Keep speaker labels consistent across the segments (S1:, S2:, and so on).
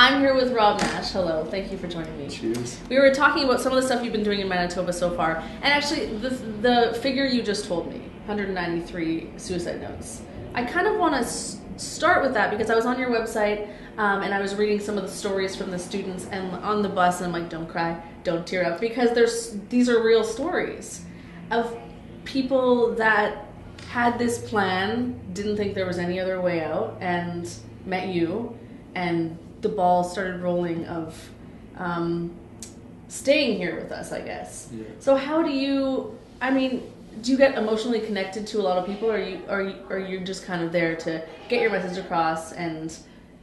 S1: I'm here with Robb Nash. Hello, thank you for joining me.
S2: Cheers.
S1: We were talking about some of the stuff you've been doing in Manitoba so far, and actually the figure you just told me, 193 suicide notes. I kind of want to start with that because I was on your website and I was reading some of the stories from the students and on the bus, and I'm like, don't cry, don't tear up, because these are real stories of people that had this plan, didn't think there was any other way out, and met you, and the ball started rolling of staying here with us, I guess.
S2: Yeah.
S1: So how do you, do you get emotionally connected to a lot of people, or are you just kind of there to get your message across and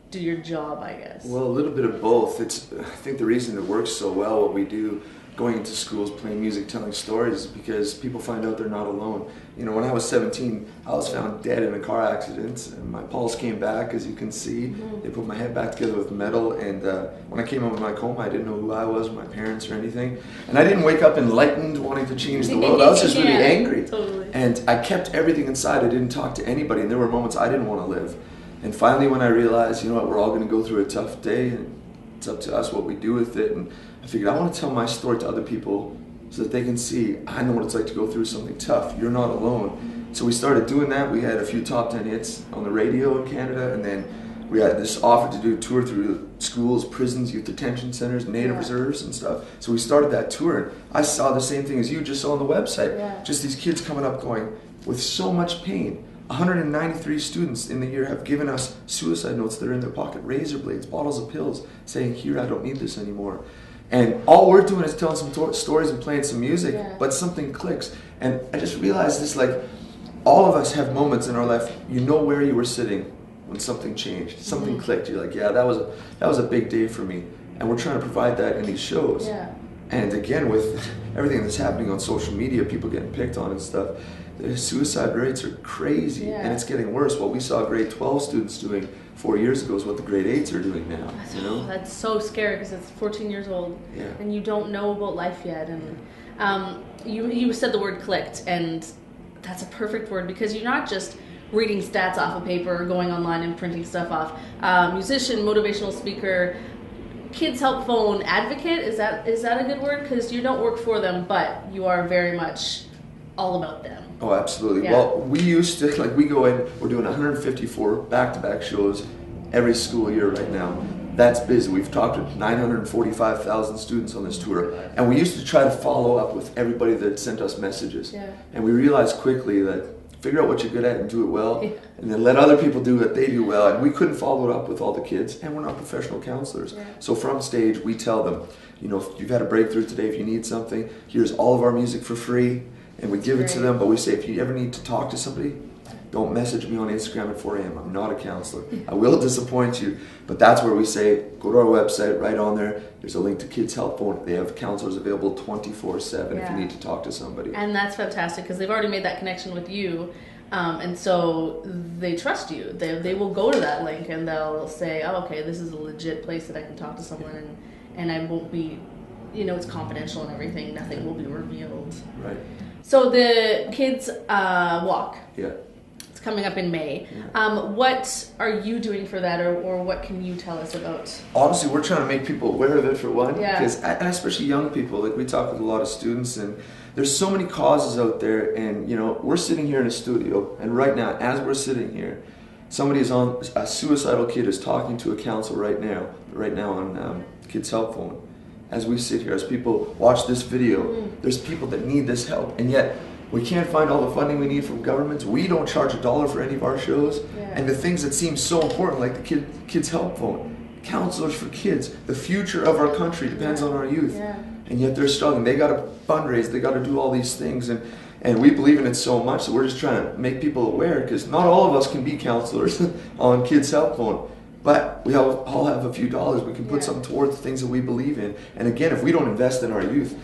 S1: do your job, I guess?
S2: Well, a little bit of both. I think the reason it works so well, what we do, going into schools, playing music, telling stories, is because people find out they're not alone. You know, when I was 17, I was found dead in a car accident, and my pulse came back, as you can see. Mm-hmm. They put my head back together with metal, and when I came out of my coma, I didn't know who I was, my parents, or anything. And I didn't wake up enlightened, wanting to change the world. I was just really angry.
S1: Totally.
S2: And I kept everything inside. I didn't talk to anybody, and there were moments I didn't want to live. And finally, when I realized, you know what, we're all going to go through a tough day, and it's up to us what we do with it. And I figured I want to tell my story to other people so that they can see, I know what it's like to go through something tough. You're not alone. So we started doing that. We had a few top 10 hits on the radio in Canada, and then we had this offer to do a tour through schools, prisons, youth detention centers, native reserves and stuff. So we started that tour, and I saw the same thing as you just saw on the website. Yeah. Just these kids coming up going, with so much pain. 193 students in the year have given us suicide notes that are in their pocket, razor blades, bottles of pills, saying, here, I don't need this anymore. And all we're doing is telling some stories and playing some music, but something clicks. And I just realized this, like, all of us have moments in our life, you know where you were sitting when something changed, something clicked. You're like, yeah, that was a big day for me. And we're trying to provide that in these shows. Yeah. And again, with everything that's happening on social media, people getting picked on and stuff, the suicide rates are crazy, and it's getting worse. What we saw grade 12 students doing 4 years ago is what the grade 8s are doing now. You know?
S1: That's so scary because it's 14 years old, and you don't know about life yet. And you said the word clicked, and that's a perfect word because you're not just reading stats off a paper or going online and printing stuff off. Musician, motivational speaker, Kids Help Phone advocate, is that a good word? Because you don't work for them, but you are very much all about them.
S2: Oh, absolutely. Yeah. Well, we used to, we go in, we're doing 154 back-to-back shows every school year right now. That's busy. We've talked to 945,000 students on this tour, and we used to try to follow up with everybody that sent us messages. Yeah. And we realized quickly that figure out what you're good at and do it well, and then let other people do what they do well. And we couldn't follow it up with all the kids, and we're not professional counselors. Yeah. So from stage, we tell them, you know, if you've had a breakthrough today, if you need something, here's all of our music for free, and we give it to them. But we say, if you ever need to talk to somebody, don't message me on Instagram at 4 a.m. I'm not a counselor. I will disappoint you. But that's where we say, go to our website, right on there. There's a link to Kids Help Phone. They have counselors available 24/7 if you need to talk to somebody.
S1: And that's fantastic because they've already made that connection with you. And so they trust you. They will go to that link and they'll say, oh, okay, this is a legit place that I can talk to someone, and I won't be, you know, it's confidential and everything. Nothing will be revealed.
S2: Right.
S1: So the kids walk.
S2: Yeah.
S1: It's coming up in May. Yeah. What are you doing for that, or what can you tell us about?
S2: Honestly, we're trying to make people aware of it for one, because and especially young people. Like, we talk with a lot of students, and there's so many causes out there. And you know, we're sitting here in a studio, and right now, as we're sitting here, a suicidal kid is talking to a counselor right now on Kids Help Phone. As we sit here, as people watch this video, there's people that need this help, and yet we can't find all the funding we need from governments. We don't charge $1 for any of our shows, and the things that seem so important, like the Kids Help Phone, counselors for kids, the future of our country depends on our youth, and yet they're struggling. They got to fundraise, they got to do all these things, and we believe in it so much that we're just trying to make people aware, because not all of us can be counselors on Kids Help Phone. But we all have a few dollars. We can put something towards the things that we believe in. And again, if we don't invest in our youth,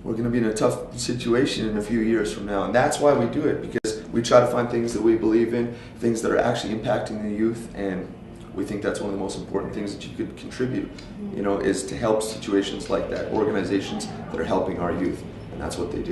S2: we're going to be in a tough situation in a few years from now. And that's why we do it, because we try to find things that we believe in, things that are actually impacting the youth. And we think that's one of the most important things that you could contribute, you know, is to help situations like that, organizations that are helping our youth. And that's what they do.